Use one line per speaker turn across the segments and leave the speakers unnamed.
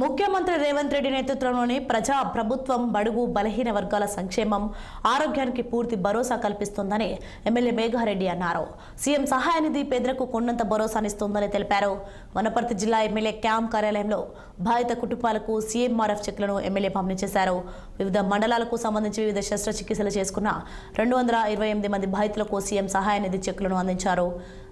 ముఖ్యమంత్రి రేవంత్ రెడ్డి నేతృత్వంలోని ప్రజా ప్రభుత్వం బడుగు బలహీన వర్గాల సంక్షేమం ఆరోగ్యానికి పూర్తి భరోసా కల్పిస్తుందని ఎమ్మెల్యే మేఘారెడ్డి అన్నారు. సీఎం సహాయ నిధి పేదలకు కొండంత భరోసానిస్తుందని తెలిపారు. వనపర్తి జిల్లా ఎమ్మెల్యే క్యాంప్ కార్యాలయంలో బాధిత కుటుంబాలకు సీఎంఆర్ఎఫ్ చెక్లను ఎమ్మెల్యే పంపిణీ చేశారు. వివిధ మండలాలకు సంబంధించి వివిధ శస్త్రచికిత్సలు చేసుకున్న 228 మంది బాధితులకు సీఎం సహాయ నిధి చెక్లను అందించారు.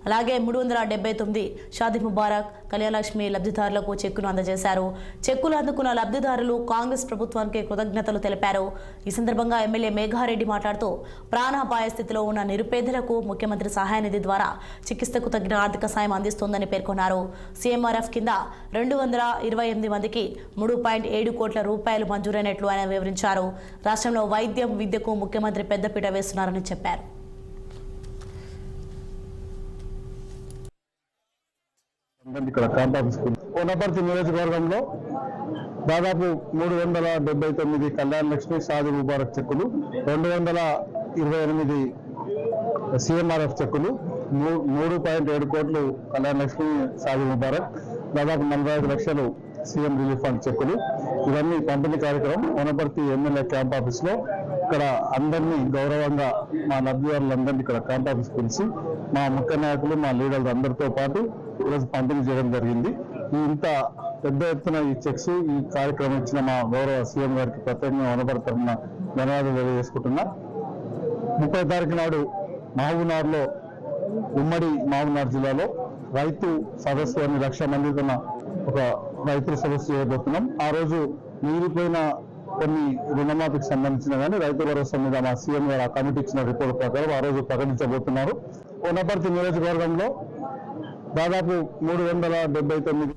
అలాగే 379 షాదీ ముబారక్ కళ్యాణలక్ష్మి లబ్ధిదారులకు చెక్కును అందజేశారు. చెక్కులు అందుకున్న లబ్ధిదారులు కాంగ్రెస్ ప్రభుత్వానికి కృతజ్ఞతలు తెలిపారు. ఈ సందర్భంగా ఎమ్మెల్యే మేఘారెడ్డి మాట్లాడుతూ ప్రాణాపాయ స్థితిలో ఉన్న నిరుపేదలకు ముఖ్యమంత్రి సహాయ నిధి ద్వారా చికిత్సకు తగిన ఆర్థిక సాయం అందిస్తోందని పేర్కొన్నారు. సీఎంఆర్ఎఫ్ కింద 228 మందికి 3.7 కోట్ల రూపాయలు మంజూరైనట్లు ఆయన వివరించారు. రాష్ట్రంలో వైద్యం విద్యకు ముఖ్యమంత్రి పెద్దపీట వేస్తున్నారని చెప్పారు.
ఇక్కడ క్యాంపస్ వనపర్తి నియోజకవర్గంలో దాదాపు 379 కళ్యాణ లక్ష్మి షాదీ ముబారక్ చెక్కులు, 228 సీఎంఆర్ఎఫ్ చెక్కులు, 3.7 కోట్లు కళ్యాణ లక్ష్మి షాదీ ముబారక్, దాదాపు 45 లక్షలు సీఎం రిలీఫ్ ఫండ్ చెక్కులు, ఇవన్నీ పంపిణీ కార్యక్రమం వనపర్తి ఎమ్మెల్యే క్యాంప్ ఆఫీస్ లో ఇక్కడ అందరినీ గౌరవంగా మా లబ్ధిదారులందరినీ ఇక్కడ క్యాంప్ ఆఫీస్ పిలిచి మా ముఖ్య నాయకులు మా లీడర్లు అందరితో పాటు ఈరోజు పంపిణీ చేయడం జరిగింది. ఇంత పెద్ద ఎత్తున ఈ చెక్స్ ఈ కార్యక్రమం ఇచ్చిన మా గౌరవ సీఎం గారికి ప్రత్యేకంగా వనపర్తి తరఫున ధన్యవాదాలు తెలియజేసుకుంటున్నా. 30 తారీఖు నాడు మహబూబ్నగర్లో ఉమ్మడి మహబూబ్నగర్ జిల్లాలో రైతు సదస్సు అని 1,00,000 మందితో ఒక రైతుల సదస్సు చేయబోతున్నాం. ఆ రోజు మిగిలిపోయిన కొన్ని రుణమాఫీకి సంబంధించిన కానీ రైతు భరోసా మీద మా సీఎం గారు ఆ కమిటీ ఇచ్చిన రిపోర్ట్ ప్రకారం ఆ రోజు ప్రకటించబోతున్నారు. వనపర్తి నియోజకవర్గంలో దాదాపు 379